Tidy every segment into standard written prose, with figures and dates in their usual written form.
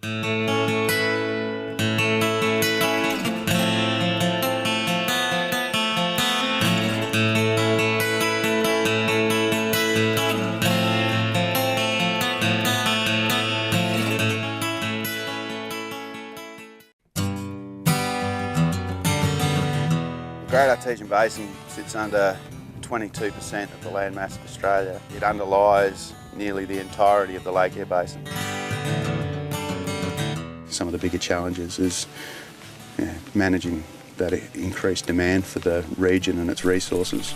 The Great Artesian Basin sits under 22% of the landmass of Australia. It underlies nearly the entirety of the Lake Eyre Basin. Some of the bigger challenges is managing that increased demand for the region and its resources.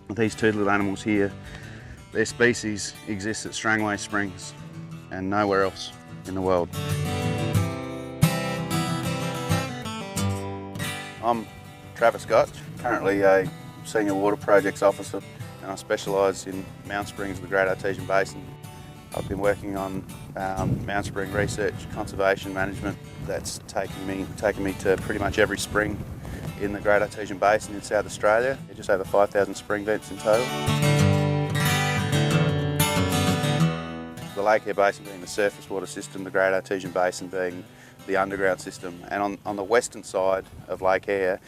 These two little animals here, their species exists at Strangway Springs and nowhere else in the world. I'm Travis Gotch, currently a Senior Water Projects Officer, and I specialise in Mount Springs of the Great Artesian Basin. I've been working on Mount Spring research, conservation management. That's taken me to pretty much every spring in the Great Artesian Basin in South Australia. There's just over 5,000 spring vents in total. The Lake Eyre Basin being the surface water system, the Great Artesian Basin being the underground system. And on the western side of Lake Eyre,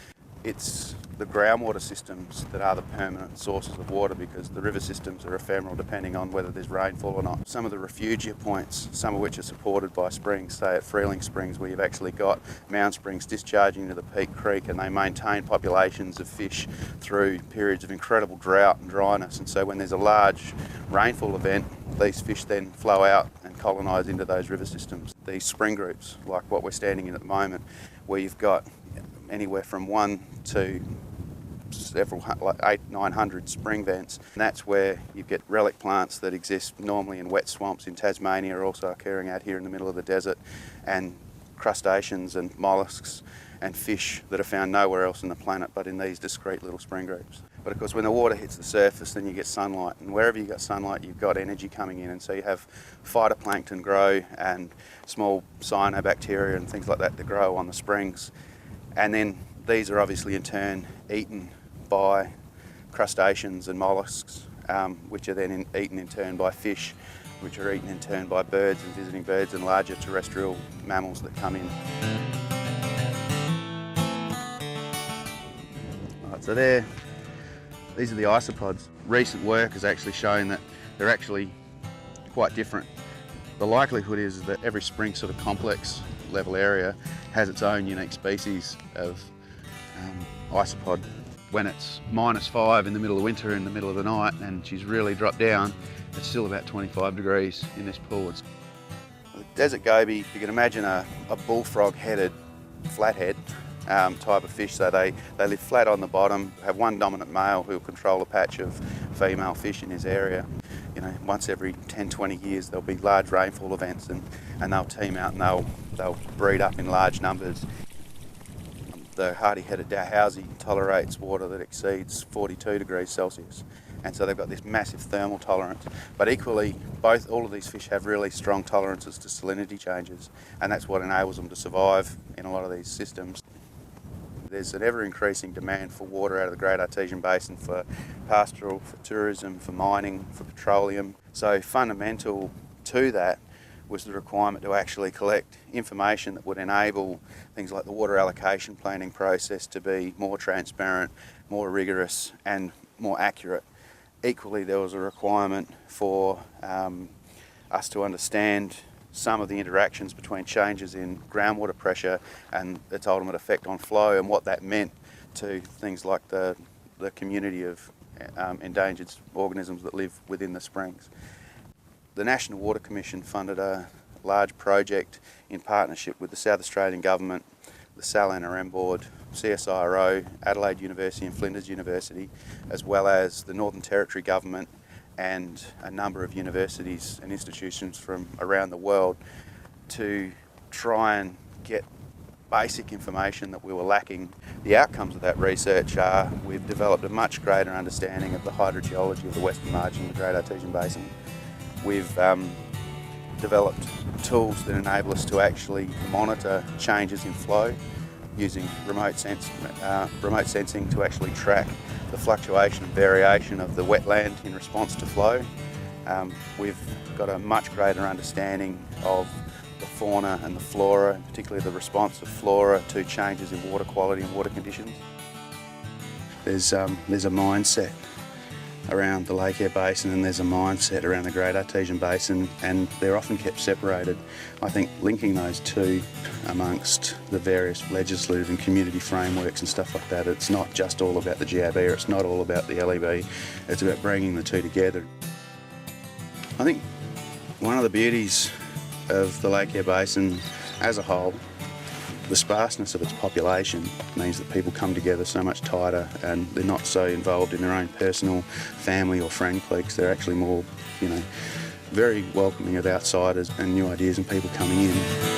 it's the groundwater systems that are the permanent sources of water, because the river systems are ephemeral depending on whether there's rainfall or not. Some of the refugia points, some of which are supported by springs, say at Freeling Springs, where you've actually got Mount Springs discharging to the Peak Creek, and they maintain populations of fish through periods of incredible drought and dryness. And so when there's a large rainfall event, these fish then flow out and colonise into those river systems. These spring groups, like what we're standing in at the moment, where you've got anywhere from 1 to several, like 800-900 spring vents. And that's where you get relic plants that exist normally in wet swamps in Tasmania, are also occurring out here in the middle of the desert, and crustaceans and molluscs and fish that are found nowhere else on the planet but in these discrete little spring groups. But of course when the water hits the surface, then you get sunlight, and wherever you've got sunlight you've got energy coming in, and so you have phytoplankton grow and small cyanobacteria and things like that grow on the springs. And then these are obviously in turn eaten by crustaceans and molluscs, which are then eaten in turn by fish, which are eaten in turn by birds and visiting birds and larger terrestrial mammals that come in. Right, so these are the isopods. Recent work has actually shown that they're actually quite different. The likelihood is that every spring sort of complex level area has its own unique species of isopod. When it's -5 in the middle of winter, in the middle of the night, and she's really dropped down, it's still about 25 degrees in this pool. The desert goby, you can imagine a bullfrog-headed flathead type of fish. So they live flat on the bottom, have one dominant male who will control a patch of female fish in his area. You know, once every 10-20 years there'll be large rainfall events, and they'll team out and they'll breed up in large numbers. The hardy-headed Dalhousie tolerates water that exceeds 42 degrees Celsius, and so they've got this massive thermal tolerance. But equally, all of these fish have really strong tolerances to salinity changes, and that's what enables them to survive in a lot of these systems. There's an ever-increasing demand for water out of the Great Artesian Basin for pastoral, for tourism, for mining, for petroleum. So fundamental to that was the requirement to actually collect information that would enable things like the water allocation planning process to be more transparent, more rigorous and more accurate. Equally, there was a requirement for us to understand some of the interactions between changes in groundwater pressure and its ultimate effect on flow, and what that meant to things like the community of endangered organisms that live within the springs. The National Water Commission funded a large project in partnership with the South Australian Government, the Sal NRM Board, CSIRO, Adelaide University and Flinders University, as well as the Northern Territory Government and a number of universities and institutions from around the world, to try and get basic information that we were lacking. The outcomes of that research are we've developed a much greater understanding of the hydrogeology of the western margin of the Great Artesian Basin. We've developed tools that enable us to actually monitor changes in flow using remote sensing to actually track the fluctuation and variation of the wetland in response to flow. We've got a much greater understanding of the fauna and the flora, and particularly the response of flora to changes in water quality and water conditions. There's a mindset around the Lake Eyre Basin, and there's a mindset around the Great Artesian Basin, and they're often kept separated. I think linking those two amongst the various legislative and community frameworks and stuff like that, it's not just all about the GRB, or it's not all about the LEB, it's about bringing the two together. I think one of the beauties of the Lake Eyre Basin as a whole, the sparseness of its population means that people come together so much tighter, and they're not so involved in their own personal family or friend cliques. They're actually more, very welcoming of outsiders and new ideas and people coming in.